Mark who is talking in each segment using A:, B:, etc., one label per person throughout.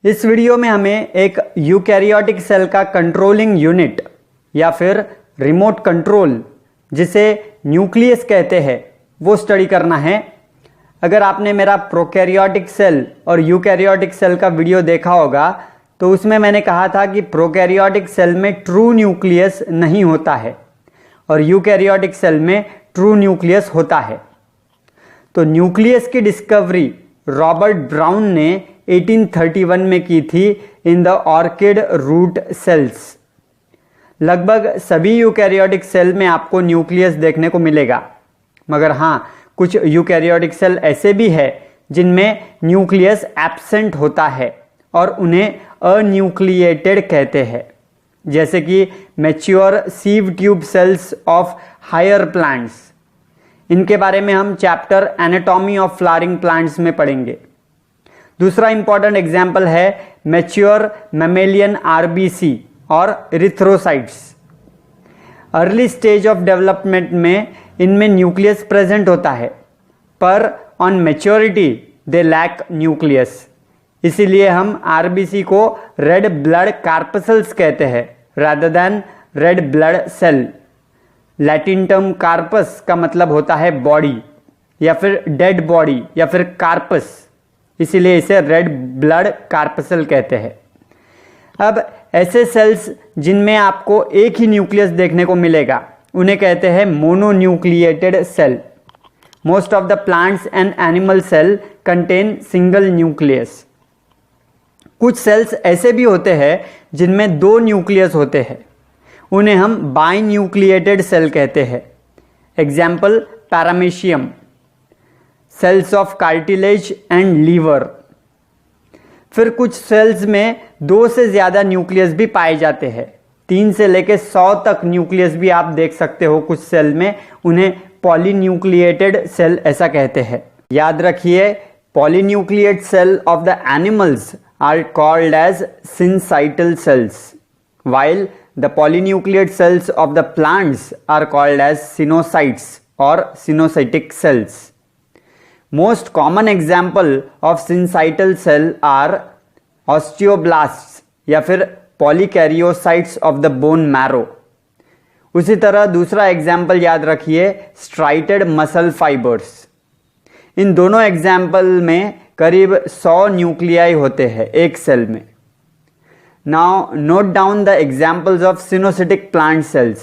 A: इस वीडियो में हमें एक यूकैरियोटिक सेल का कंट्रोलिंग यूनिट या फिर रिमोट कंट्रोल, जिसे न्यूक्लियस कहते हैं, वो स्टडी करना है। अगर आपने मेरा प्रोकैरियोटिक सेल और यूकैरियोटिक सेल का वीडियो देखा होगा तो उसमें मैंने कहा था कि प्रोकैरियोटिक सेल में ट्रू न्यूक्लियस नहीं होता है और यूकैरियोटिक सेल में ट्रू न्यूक्लियस होता है। तो न्यूक्लियस की डिस्कवरी रॉबर्ट ब्राउन ने 1831 में की थी in the orchid root cells. लगभग सभी यूकैरियोटिक सेल में आपको न्यूक्लियस देखने को मिलेगा, मगर हाँ, कुछ यूकैरियोटिक सेल ऐसे भी है जिनमें न्यूक्लियस एब्सेंट होता है और उन्हें अन्यूक्लिएटेड कहते हैं, जैसे कि mature sieve tube cells of higher plants. इनके बारे में हम chapter anatomy of flowering plants में पढ़ेंगे। दूसरा इंपॉर्टेंट एग्जाम्पल है मैच्योर मैमेलियन आरबीसी और erythrocytes. Early stage of development में इनमें न्यूक्लियस प्रेजेंट होता है, पर on maturity they lack nucleus. इसीलिए हम आरबीसी को रेड ब्लड कार्पसेल्स कहते हैं rather than red blood cell. Latin term corpus का मतलब होता है बॉडी या फिर डेड बॉडी या फिर कार्पस, इसीलिए इसे रेड ब्लड कार्पसेल कहते हैं। अब ऐसे सेल्स जिनमें आपको एक ही न्यूक्लियस देखने को मिलेगा उन्हें कहते हैं mononucleated cell. Most of the plants and animal cell contain single nucleus. कुछ सेल्स ऐसे भी होते हैं जिनमें दो न्यूक्लियस होते हैं, उन्हें हम बाइन्यूक्लिएटेड सेल कहते हैं। Example paramecium, cells of cartilage and liver. फिर कुछ सेल्स में दो से ज्यादा न्यूक्लियस भी पाए जाते हैं। 3 से लेकर 100 तक न्यूक्लियस भी आप देख सकते हो कुछ सेल में, उन्हें पॉलीन्यूक्लिएटेड सेल ऐसा कहते हैं। याद रखिए, polynucleate cell of the animals are called as syncytial cells, while the polynucleate cells of the plants are called as sinusoids or sinusotic cells. Most common example of sinusoidal cell are osteoblasts या फिर polykaryocytes of the bone marrow. उसी तरह दूसरा example याद रखिए, striated muscle fibers. इन दोनों example में करीब 100 न्यूक्लियाई होते हैं एक सेल में। Now note down the examples of sinusotic plant cells.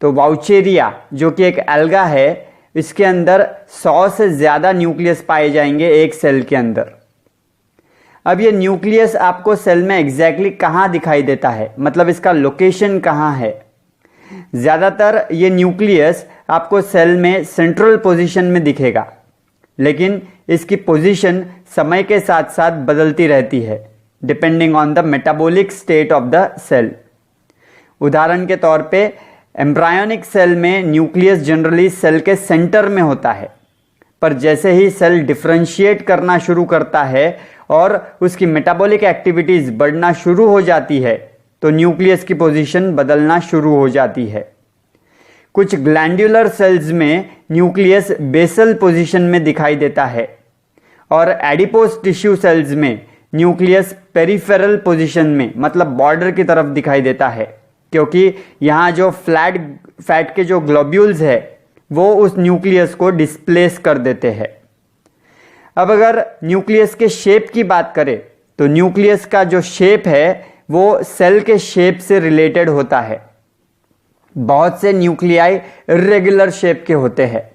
A: तो वाउचेरिया जो कि एक एल्गा है, इसके अंदर 100 से ज्यादा न्यूक्लियस पाए जाएंगे एक सेल के अंदर। अब ये न्यूक्लियस आपको सेल में एग्जैक्टली कहाँ दिखाई देता है, मतलब इसका लोकेशन कहाँ है? ज्यादातर ये न्यूक्लियस आपको सेल में सेंट्रल पोजीशन में दिखेगा, लेकिन इसकी पोजीशन समय के साथ साथ बदलती रहती है depending on the metabolic state of the cell. उदाहरण के तौर पे एम्ब्रायोनिक सेल में न्यूक्लियस जनरली सेल के सेंटर में होता है, पर जैसे ही सेल डिफरेंशिएट करना शुरू करता है और उसकी मेटाबॉलिक एक्टिविटीज बढ़ना शुरू हो जाती है तो न्यूक्लियस की पोजीशन बदलना शुरू हो जाती है। कुछ ग्लैंडुलर सेल्स में न्यूक्लियस बेसल पोजीशन में दिखाई देता है और एडिपोज टिश्यू सेल्स में न्यूक्लियस पेरिफेरल पोजीशन में, मतलब बॉर्डर की तरफ दिखाई देता है, क्योंकि यहाँ जो फ्लैट फैट के जो ग्लोब्यूल्स है वो उस न्यूक्लियस को डिस्प्लेस कर देते हैं। अब अगर न्यूक्लियस के शेप की बात करें तो न्यूक्लियस का जो शेप है वो सेल के शेप से रिलेटेड होता है। बहुत से न्यूक्लियाई इर्रेगुलर शेप के होते हैं,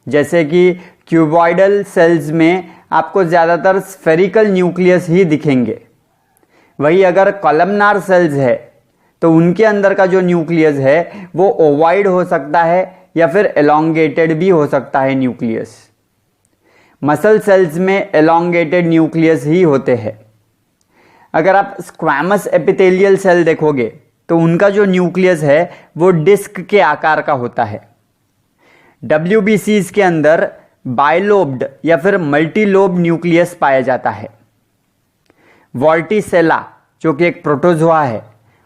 A: जैसे कि क्यूबॉइडल सेल्स में आपको ज्यादातर स्फेरिकल न्यूक्लियस ही दिखेंगे। वही अगर कॉलमनार सेल्स है तो उनके अंदर का जो न्यूक्लियस है वो ओवाइड हो सकता है या फिर एलोंगेटेड भी हो सकता है न्यूक्लियस। मसल सेल्स में एलोंगेटेड न्यूक्लियस ही होते हैं। अगर आप स्क्वैमस एपिथेलियल सेल देखोगे तो उनका जो न्यूक्लियस है वो डिस्क के आकार का होता है। WBCs के अंदर बाइलोब्ड या फिर मल्टीलोब न्यूक्लियस पाया जाता है। वॉर्टिसेला जो कि एक प्रोटोजोआ है,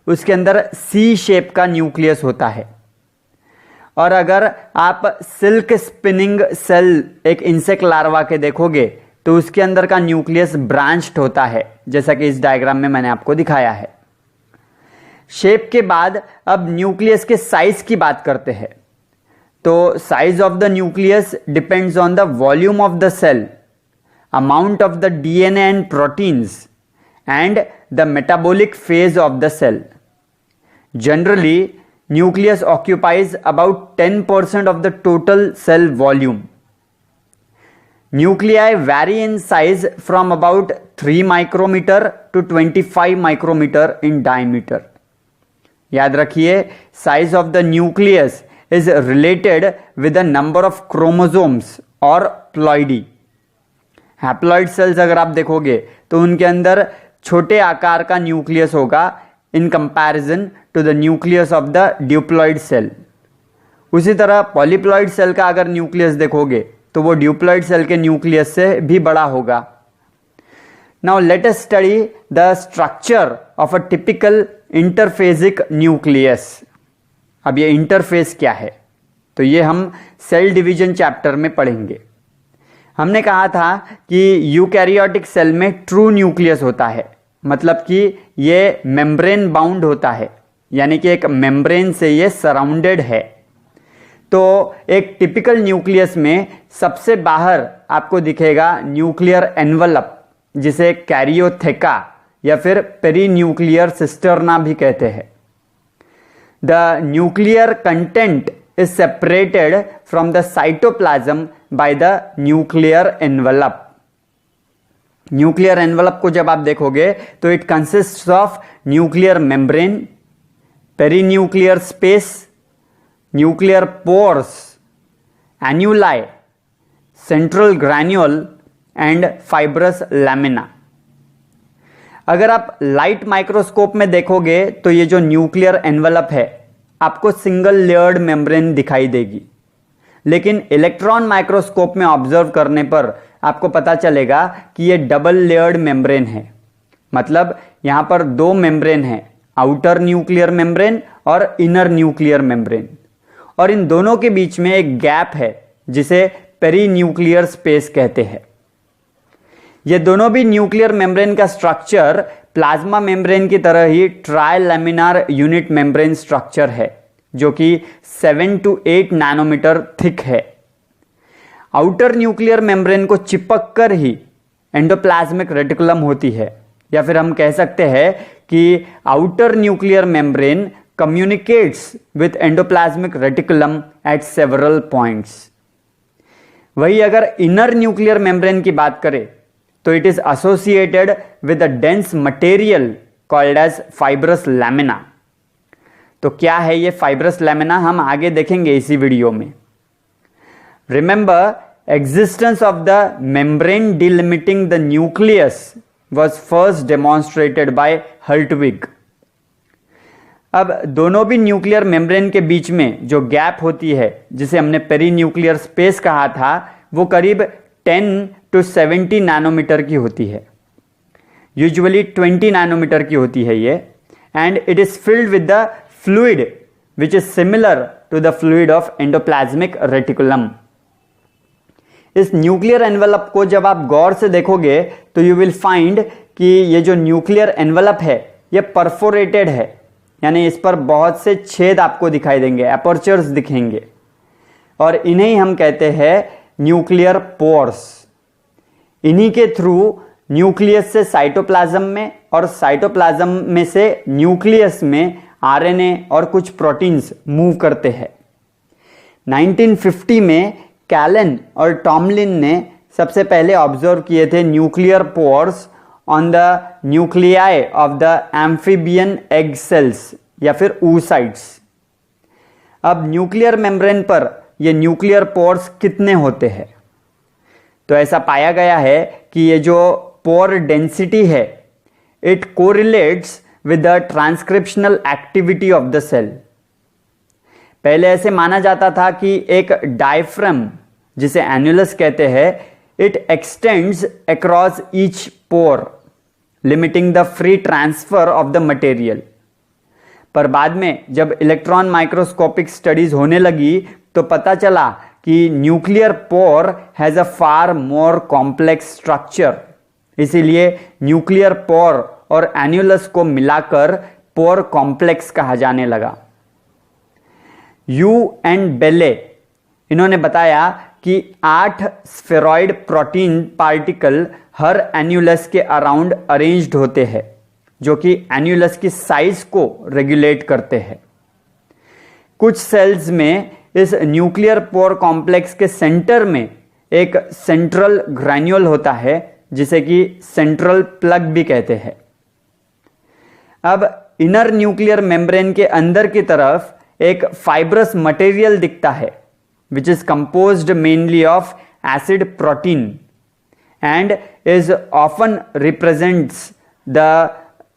A: उसके अंदर सी शेप का न्यूक्लियस होता है। और अगर आप सिल्क स्पिनिंग सेल एक इंसेक्ट लार्वा के देखोगे तो उसके अंदर का न्यूक्लियस ब्रांच्ड होता है, जैसा कि इस डायग्राम में मैंने आपको दिखाया है। शेप के बाद अब न्यूक्लियस के साइज की बात करते हैं। तो size of the nucleus depends on the volume of the cell, amount of the DNA and proteins and the metabolic phase of the cell. Generally nucleus occupies about 10% of the total cell volume. Nuclei vary in size from about 3 micrometer to 25 micrometer in diameter. याद रखिए, size of the nucleus is related with the number of chromosomes or ploidy. Haploid cells अगर आप देखोगे तो उनके अंदर छोटे आकार का न्यूक्लियस होगा in comparison to the nucleus of the diploid cell. उसी तरह पॉलीप्लॉइड सेल का अगर न्यूक्लियस देखोगे तो वो ड्यूप्लॉइड सेल के न्यूक्लियस से भी बड़ा होगा। Now let us study the structure of a typical interphasic nucleus. अब ये इंटरफेस क्या है, तो ये हम सेल डिवीजन चैप्टर में पढ़ेंगे। हमने कहा था कि यूकैरियोटिक सेल में ट्रू न्यूक्लियस होता है, मतलब कि ये मेम्ब्रेन बाउंड होता है, यानी कि एक मेम्ब्रेन से ये सराउंडेड है। तो एक टिपिकल न्यूक्लियस में सबसे बाहर आपको दिखेगा न्यूक्लियर एनवलप, जिसे कैरियोथेका या फिर पेरीन्यूक्लियर सिस्टर्ना भी कहते हैं। The nuclear content is separated from the cytoplasm by the nuclear envelope. Nuclear envelope को जब आप देखोगे तो it consists of nuclear membrane, perinuclear space, nuclear pores, annuli, central granule and fibrous lamina. अगर आप लाइट माइक्रोस्कोप में देखोगे तो ये जो न्यूक्लियर एनवलप है आपको सिंगल लेयर्ड मेम्ब्रेन दिखाई देगी, लेकिन इलेक्ट्रॉन माइक्रोस्कोप में ऑब्जर्व करने पर आपको पता चलेगा कि ये डबल लेयर्ड मेम्ब्रेन है। मतलब यहां पर दो मेम्ब्रेन है, आउटर न्यूक्लियर मेम्ब्रेन और इनर न्यूक्लियर मेम्ब्रेन, और इन दोनों के बीच में एक गैप है जिसे पेरीन्यूक्लियर स्पेस कहते हैं। ये दोनों भी न्यूक्लियर मेम्ब्रेन का स्ट्रक्चर प्लाज्मा मेम्ब्रेन की तरह ही ट्राइलैमिनार यूनिट मेम्ब्रेन स्ट्रक्चर है, जो कि 7 to 8 नैनोमीटर थिक है। आउटर न्यूक्लियर मेम्ब्रेन को चिपक कर ही एंडोप्लाज्मिक रेटिकुलम होती है, या फिर हम कह सकते हैं कि outer nuclear membrane communicates with endoplasmic reticulum at several points. वही अगर इनर न्यूक्लियर मेम्ब्रेन की बात करें तो it is associated with a dense material called as fibrous lamina. तो क्या है ये फाइब्रस लैमिना, हम आगे देखेंगे इसी वीडियो में। Remember, existence of the membrane delimiting the nucleus was first demonstrated by Hertwig. अब दोनों भी न्यूक्लियर मेम्ब्रेन के बीच में जो गैप होती है, जिसे हमने पेरीन्यूक्लियर स्पेस कहा था, वो करीब 10 to 70 नैनोमीटर की होती है। यूजुअली 20 नैनोमीटर की होती है ये, and it is filled with the fluid which is similar to the fluid of endoplasmic reticulum. इस न्यूक्लियर एनवलप को जब आप गौर से देखोगे तो यू विल फाइंड कि ये जो न्यूक्लियर एनवलप है ये परफोरेटेड है, यानी इस पर बहुत से छेद आपको दिखाई देंगे, एपर्चर्स दिखेंगे, और इन्हें हम कहते हैं न्यूक्लियर पोर्स। इन्हीं के थ्रू न्यूक्लियस से साइटोप्लाज्म में और साइटोप्लाज्म में से न्यूक्लियस में आरएनए और कुछ प्रोटीन्स मूव करते हैं। 1950 में कैलन और टॉमलिन ने सबसे पहले ऑब्जर्व किए थे nuclear pores on the nuclei of the amphibian egg cells या फिर oocytes। अब न्यूक्लियर मेम्ब्रेन पर ये न्यूक्लियर पोर्स कितने होते हैं, तो ऐसा पाया गया है कि ये जो पोर डेंसिटी है it correlates with the transcriptional activity of the cell. पहले ऐसे माना जाता था कि एक डायफ्राम, जिसे एन्युलस कहते हैं, it extends across each pore limiting the free transfer of the material. पर बाद में जब इलेक्ट्रॉन माइक्रोस्कोपिक स्टडीज होने लगी तो पता चला कि nuclear pore has a far more complex structure, इसीलिए न्यूक्लियर पोर और एन्युलस को मिलाकर पोर कॉम्प्लेक्स कहा जाने लगा। यू एंड बेले इन्होंने बताया कि 8 स्फेरॉइड प्रोटीन पार्टिकल हर एन्युलस के अराउंड अरेंज्ड होते हैं, जो कि एन्युलस की साइज को रेगुलेट करते हैं। कुछ सेल्स में इस न्यूक्लियर पोर कॉम्प्लेक्स के सेंटर में एक सेंट्रल ग्रैन्यूल होता है, जिसे कि सेंट्रल प्लग भी कहते हैं। अब इनर न्यूक्लियर मेम्ब्रेन के अंदर की तरफ एक फाइब्रस मटेरियल दिखता है, which is composed mainly of acid protein and is often represents the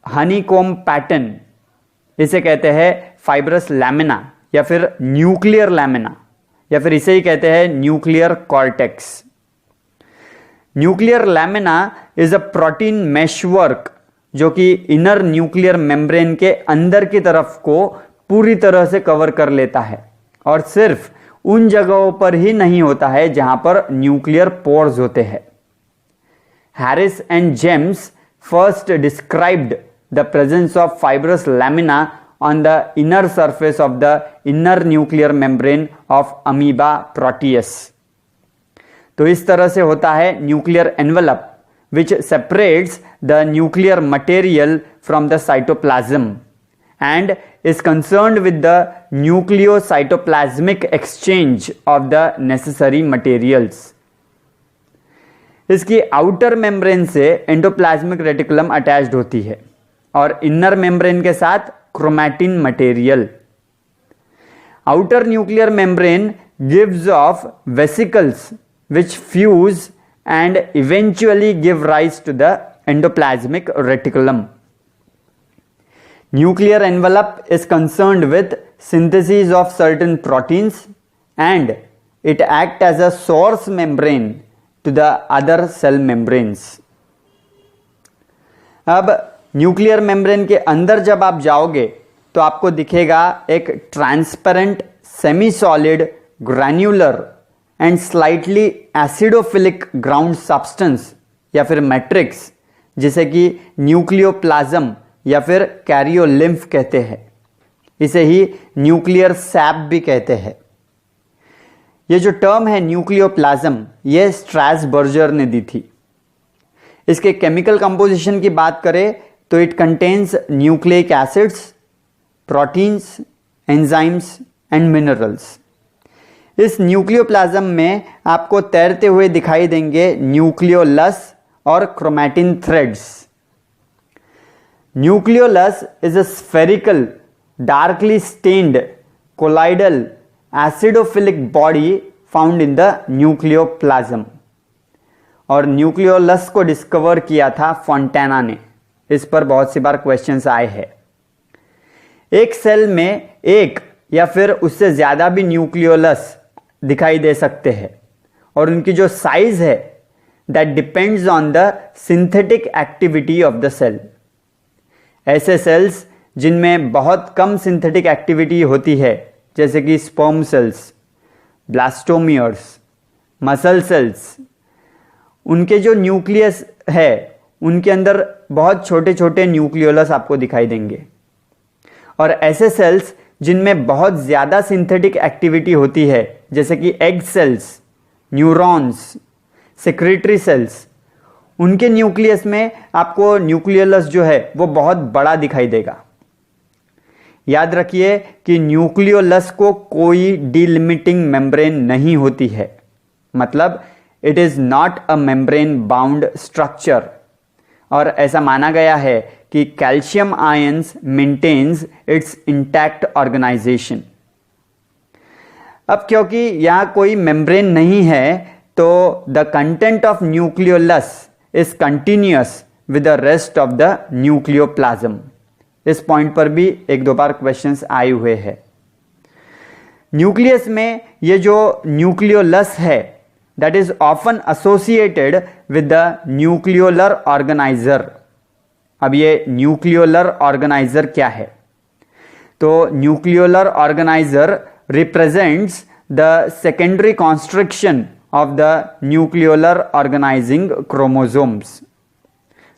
A: honeycomb pattern। इसे कहते हैं फाइब्रस लैमिना या फिर न्यूक्लियर लैमिना, या फिर इसे ही कहते हैं nuclear cortex. Nuclear lamina is a protein meshwork जो कि इनर न्यूक्लियर मेम्ब्रेन के अंदर की तरफ को पूरी तरह से कवर कर लेता है, और सिर्फ उन जगहों पर ही नहीं होता है जहां पर न्यूक्लियर पोर्स होते हैं। Harris and James first described the presence of fibrous lamina on the inner surface of the inner nuclear membrane of amoeba Proteus. तो इस तरह से होता है nuclear envelope which separates the nuclear material from the cytoplasm and is concerned with the nucleocytoplasmic exchange of the necessary materials। इसकी outer membrane से endoplasmic reticulum attached होती है और इनर मेम्ब्रेन के साथ chromatin material. Outer nuclear membrane gives off vesicles which fuse and eventually give rise to the endoplasmic reticulum। Nuclear envelope is concerned with synthesis of certain proteins and it acts as a source membrane to the other cell membranes। अब nuclear membrane के अंदर जब आप जाओगे तो आपको दिखेगा एक transparent semi solid granular and slightly acidophilic ground substance या फिर मैट्रिक्स, जिसे कि न्यूक्लियोप्लाज्म या फिर कैरियोलिम्फ कहते हैं। इसे ही न्यूक्लियर सैप भी कहते हैं। ये जो टर्म है न्यूक्लियोप्लाज्म, ये स्ट्रैसबर्जर ने दी थी। इसके केमिकल कंपोजिशन की बात करें तो it contains nucleic acids, proteins, enzymes and minerals. इस न्यूक्लियोप्लाज्म में आपको तैरते हुए दिखाई देंगे न्यूक्लियोलस और chromatin threads. Nucleolus is a spherical darkly stained colloidal acidophilic body found in the nucleoplasm. और न्यूक्लियोलस को डिस्कवर किया था फोंटाना ने। इस पर बहुत सी बार क्वेश्चंस आए हैं। एक सेल में एक या फिर उससे ज्यादा भी न्यूक्लियोलस दिखाई दे सकते हैं और उनकी जो साइज है that depends on the synthetic activity of the cell. ऐसे सेल्स जिनमें बहुत कम सिंथेटिक एक्टिविटी होती है, जैसे कि sperm cells, blastomeres, muscle cells, उनके जो न्यूक्लियस है उनके अंदर बहुत छोटे छोटे न्यूक्लियोलस आपको दिखाई देंगे। और ऐसे सेल्स जिनमें बहुत ज्यादा सिंथेटिक एक्टिविटी होती है, जैसे कि egg cells, neurons, secretory cells, उनके न्यूक्लियस में आपको न्यूक्लियोलस जो है वो बहुत बड़ा दिखाई देगा। याद रखिए कि न्यूक्लियोलस को कोई डिलिमिटिंग मेम्ब्रेन नहीं होती है, मतलब it is not a membrane bound structure. और ऐसा माना गया है कि calcium ions maintains its intact organisation. अब क्योंकि यहां कोई मेम्ब्रेन नहीं है तो the content of nucleolus is continuous with the rest of the nucleoplasm. इस पॉइंट पर भी एक दो बार क्वेश्चंस आए हुए हैं। न्यूक्लियस में ये जो न्यूक्लियोलस है that is often associated with the nucleolar organiser. अब ये न्यूक्लियोलर ऑर्गेनाइजर क्या है? तो nucleolar organiser represents the secondary constriction of the nucleolar organising chromosomes.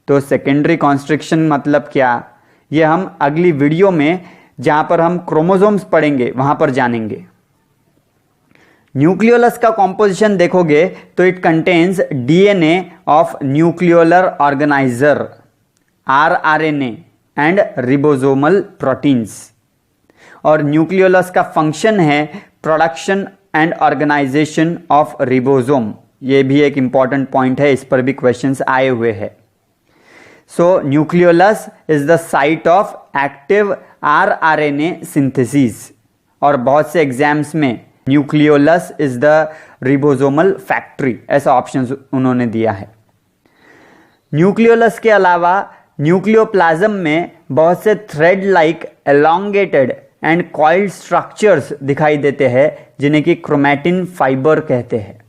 A: तो सेकेंडरी कॉन्स्ट्रिक्शन मतलब क्या, ये हम अगली वीडियो में जहां पर हम क्रोमोसोम्स पढ़ेंगे वहां पर जानेंगे। न्यूक्लियोलस का कॉम्पोजिशन देखोगे तो it contains DNA of nucleolar organiser, rRNA and ribosomal proteins. और न्यूक्लियोलस का फंक्शन है production and organisation of ribosome. ये भी एक इंपॉर्टेंट पॉइंट है, इस पर भी क्वेश्चंस आए हुए हैं। So nucleolus is the site of active rRNA synthesis. और बहुत से एग्जाम्स में nucleolus is the ribosomal factory, ऐसा ऑप्शन उन्होंने दिया है। न्यूक्लियोलस के अलावा न्यूक्लियोप्लाज्म में बहुत से thread like elongated and coiled structures दिखाई देते हैं, जिन्हें कि क्रोमैटिन फाइबर कहते हैं।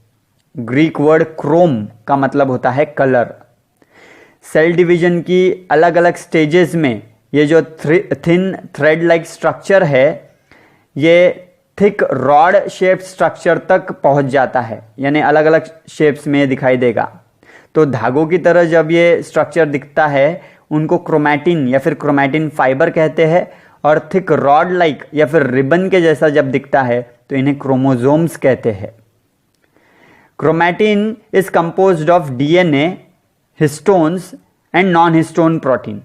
A: ग्रीक वर्ड क्रोम का मतलब होता है कलर। सेल डिवीजन की अलग अलग स्टेजेस में ये जो थिन थ्रेड लाइक स्ट्रक्चर है, ये थिक रॉड शेप स्ट्रक्चर तक पहुंच जाता है, यानी अलग अलग शेप्स में दिखाई देगा। तो धागों की तरह जब ये स्ट्रक्चर दिखता है उनको क्रोमैटिन या फिर क्रोमैटिन फाइबर कहते हैं, और थिक रॉड लाइक या फिर रिबन के जैसा जब दिखता है तो इन्हें क्रोमोसोम्स कहते हैं। Chromatin is composed of DNA, histones and non histone protein.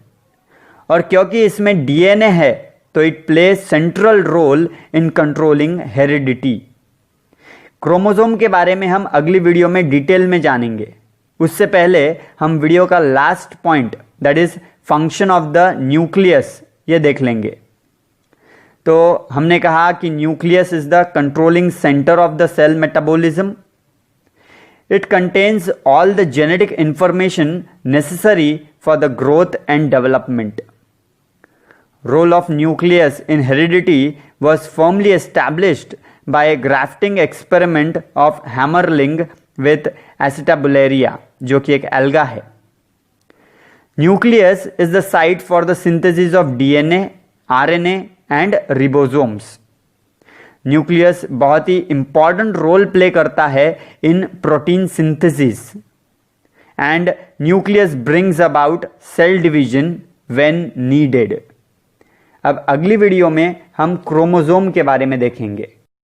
A: और क्योंकि इसमें डीएनए है तो it plays central role in controlling heredity. Chromosome के बारे में हम अगली वीडियो में डिटेल में जानेंगे। उससे पहले हम वीडियो का last point that is function of the nucleus ये देख लेंगे। तो हमने कहा कि nucleus is the controlling centre of the cell metabolism. It contains all the genetic information necessary for the growth and development. Role of nucleus in heredity was firmly established by a grafting experiment of Hammerling with Acetabularia, जो कि एक alga है। Nucleus is the site for the synthesis of DNA, RNA and ribosomes. Nucleus बहुत ही important role play करता है in protein synthesis and nucleus brings about cell division when needed. अब अगली video में हम क्रोमोसोम के बारे में देखेंगे।